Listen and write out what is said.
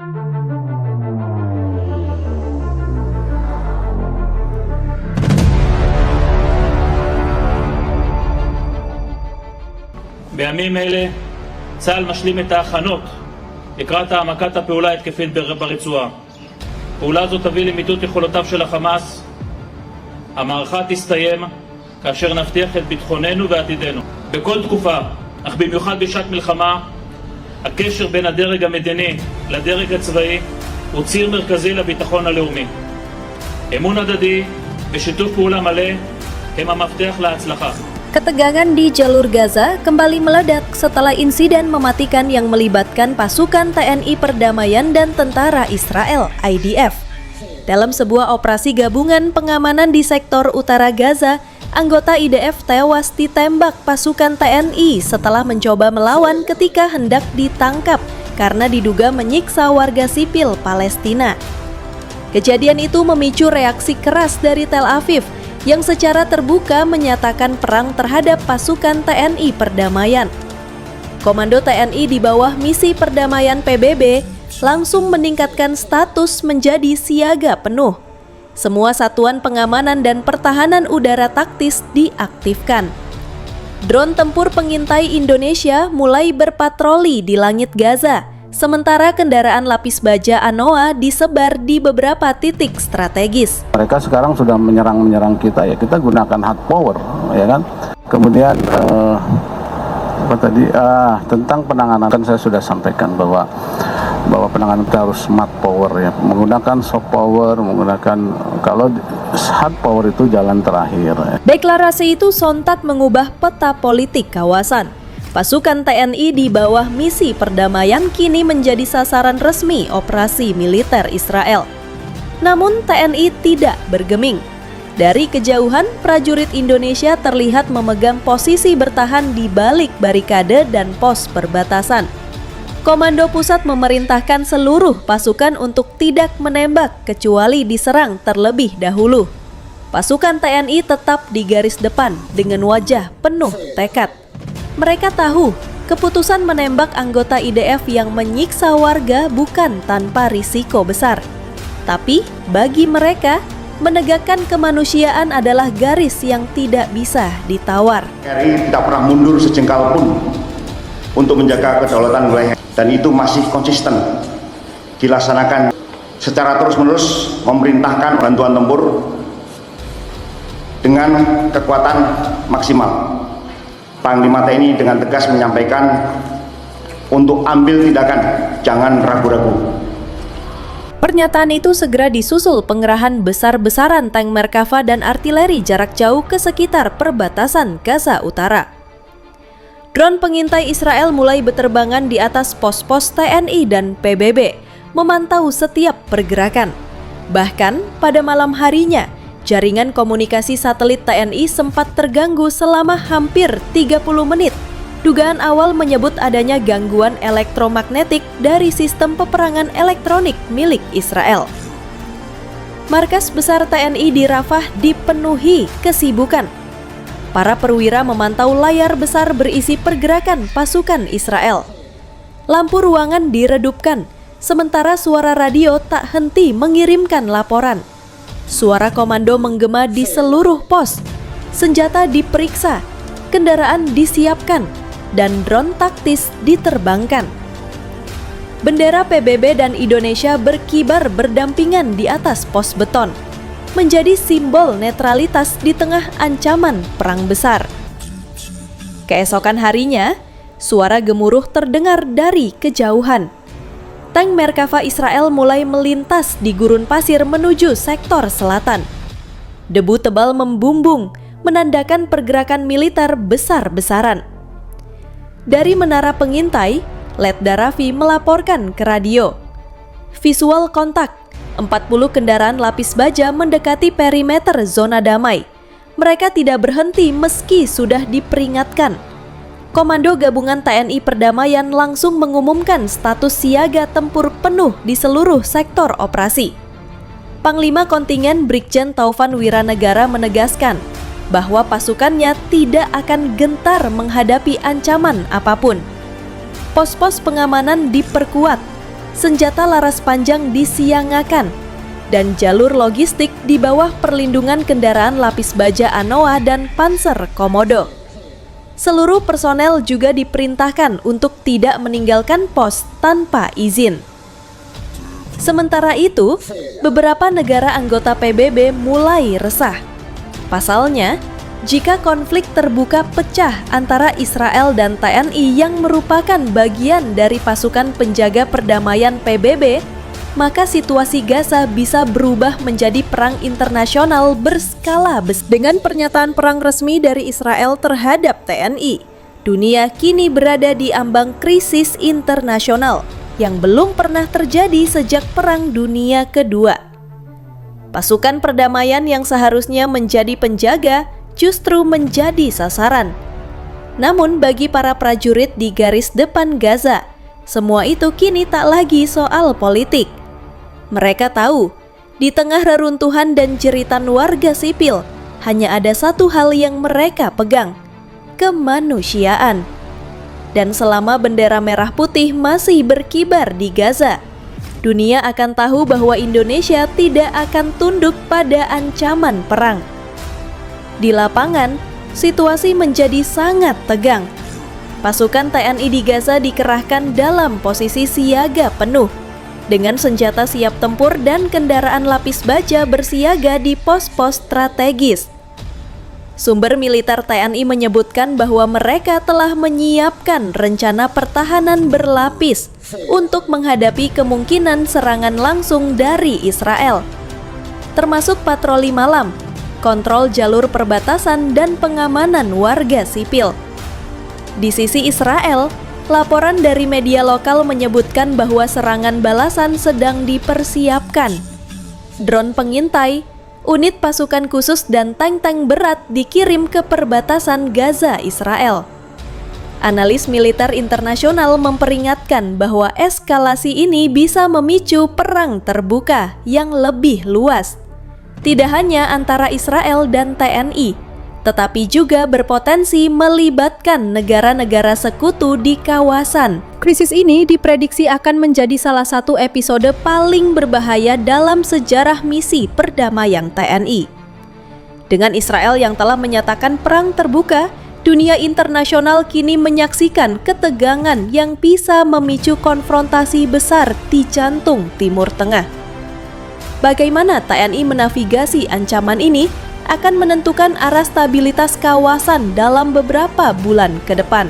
בימים אלה צה"ל משלים את ההכנות לקראת העמקת הפעולה ההתקפית ברצועה. פעולה זו תביא למיטוט יכולותיו של החמאס. המערכה תסתיים כאשר נבטיח את ביטחוננו ועתידנו. בכל תקופה, אך במיוחד בשעת מלחמה, הקשר בין הדרג המדיני לדרג הצבאי הוא ציר מרכזי לביטחון הלאומי. אמון הדדי ושיתוף פעולה מלא הם המפתח להצלחה. Ketegangan di jalur Gaza kembali meledak setelah insiden mematikan yang melibatkan pasukan TNI Perdamaian dan Tentara Israel (IDF). Dalam sebuah operasi gabungan pengamanan di sektor utara Gaza, anggota IDF tewas ditembak pasukan TNI setelah mencoba melawan ketika hendak ditangkap karena diduga menyiksa warga sipil Palestina. Kejadian itu memicu reaksi keras dari Tel Aviv yang secara terbuka menyatakan perang terhadap pasukan TNI Perdamaian. Komando TNI di bawah misi perdamaian PBB langsung meningkatkan status menjadi siaga penuh. Semua satuan pengamanan dan pertahanan udara taktis diaktifkan. Drone tempur pengintai Indonesia mulai berpatroli di langit Gaza, sementara kendaraan lapis baja ANOA disebar di beberapa titik strategis. Mereka sekarang sudah menyerang kita, ya kita gunakan hard power, ya kan. Kemudian tentang penanganan kan saya sudah sampaikan bahwa penanganan kita harus smart power, ya, menggunakan soft power, kalau hard power itu jalan terakhir. Ya. Deklarasi itu sontak mengubah peta politik kawasan. Pasukan TNI di bawah misi perdamaian kini menjadi sasaran resmi operasi militer Israel. Namun TNI tidak bergeming. Dari kejauhan, prajurit Indonesia terlihat memegang posisi bertahan di balik barikade dan pos perbatasan. Komando Pusat memerintahkan seluruh pasukan untuk tidak menembak kecuali diserang terlebih dahulu. Pasukan TNI tetap di garis depan dengan wajah penuh tekad. Mereka tahu keputusan menembak anggota IDF yang menyiksa warga bukan tanpa risiko besar. Tapi bagi mereka, menegakkan kemanusiaan adalah garis yang tidak bisa ditawar. RI tidak pernah mundur sejengkal pun untuk menjaga kedaulatan wilayah, dan itu masih konsisten dilaksanakan secara terus-menerus, memerintahkan bantuan tempur dengan kekuatan maksimal. Panglima TNI dengan tegas menyampaikan untuk ambil tindakan, jangan ragu-ragu. Pernyataan itu segera disusul pengerahan besar-besaran tank Merkava dan artileri jarak jauh ke sekitar perbatasan Gaza Utara. Drone pengintai Israel mulai berterbangan di atas pos-pos TNI dan PBB, memantau setiap pergerakan. Bahkan pada malam harinya, jaringan komunikasi satelit TNI sempat terganggu selama hampir 30 menit. Dugaan awal menyebut adanya gangguan elektromagnetik dari sistem peperangan elektronik milik Israel. Markas besar TNI di Rafah dipenuhi kesibukan. Para perwira memantau layar besar berisi pergerakan pasukan Israel. Lampu ruangan diredupkan, sementara suara radio tak henti mengirimkan laporan. Suara komando menggema di seluruh pos, senjata diperiksa, kendaraan disiapkan, dan drone taktis diterbangkan. Bendera PBB dan Indonesia berkibar berdampingan di atas pos beton, menjadi simbol netralitas di tengah ancaman perang besar. Keesokan harinya, suara gemuruh terdengar dari kejauhan. Tank Merkava Israel mulai melintas di gurun pasir menuju sektor selatan. Debu tebal membumbung, menandakan pergerakan militer besar-besaran. Dari menara pengintai, Letda Raffi melaporkan ke radio. Visual kontak, 40 kendaraan lapis baja mendekati perimeter zona damai. Mereka tidak berhenti meski sudah diperingatkan. Komando Gabungan TNI Perdamaian langsung mengumumkan status siaga tempur penuh di seluruh sektor operasi. Panglima kontingen Brigjen Taufan Wiranegara menegaskan bahwa pasukannya tidak akan gentar menghadapi ancaman apapun. Pos-pos pengamanan diperkuat, senjata laras panjang disiangakan, dan jalur logistik di bawah perlindungan kendaraan lapis baja Anoa dan Panzer Komodo. Seluruh personel juga diperintahkan untuk tidak meninggalkan pos tanpa izin. Sementara itu, beberapa negara anggota PBB mulai resah. Pasalnya, jika konflik terbuka pecah antara Israel dan TNI yang merupakan bagian dari pasukan penjaga perdamaian PBB, maka situasi Gaza bisa berubah menjadi perang internasional berskala besar. Dengan pernyataan perang resmi dari Israel terhadap TNI, dunia kini berada di ambang krisis internasional yang belum pernah terjadi sejak Perang Dunia Kedua. Pasukan perdamaian yang seharusnya menjadi penjaga justru menjadi sasaran. Namun bagi para prajurit di garis depan Gaza, semua itu kini tak lagi soal politik. Mereka tahu, di tengah reruntuhan dan jeritan warga sipil, hanya ada satu hal yang mereka pegang, kemanusiaan. Dan selama bendera merah putih masih berkibar di Gaza, dunia akan tahu bahwa Indonesia tidak akan tunduk pada ancaman perang. Di lapangan, situasi menjadi sangat tegang. Pasukan TNI di Gaza dikerahkan dalam posisi siaga penuh, dengan senjata siap tempur dan kendaraan lapis baja bersiaga di pos-pos strategis. Sumber militer TNI menyebutkan bahwa mereka telah menyiapkan rencana pertahanan berlapis untuk menghadapi kemungkinan serangan langsung dari Israel, termasuk patroli malam, kontrol jalur perbatasan, dan pengamanan warga sipil. Di sisi Israel, laporan dari media lokal menyebutkan bahwa serangan balasan sedang dipersiapkan. Drone pengintai, unit pasukan khusus, dan tank-tank berat dikirim ke perbatasan Gaza Israel. Analis militer internasional memperingatkan bahwa eskalasi ini bisa memicu perang terbuka yang lebih luas. Tidak hanya antara Israel dan TNI, tetapi juga berpotensi melibatkan negara-negara sekutu di kawasan. Krisis ini diprediksi akan menjadi salah satu episode paling berbahaya dalam sejarah misi perdamaian TNI. Dengan Israel yang telah menyatakan perang terbuka, dunia internasional kini menyaksikan ketegangan yang bisa memicu konfrontasi besar di jantung Timur Tengah. Bagaimana TNI menavigasi ancaman ini akan menentukan arah stabilitas kawasan dalam beberapa bulan ke depan.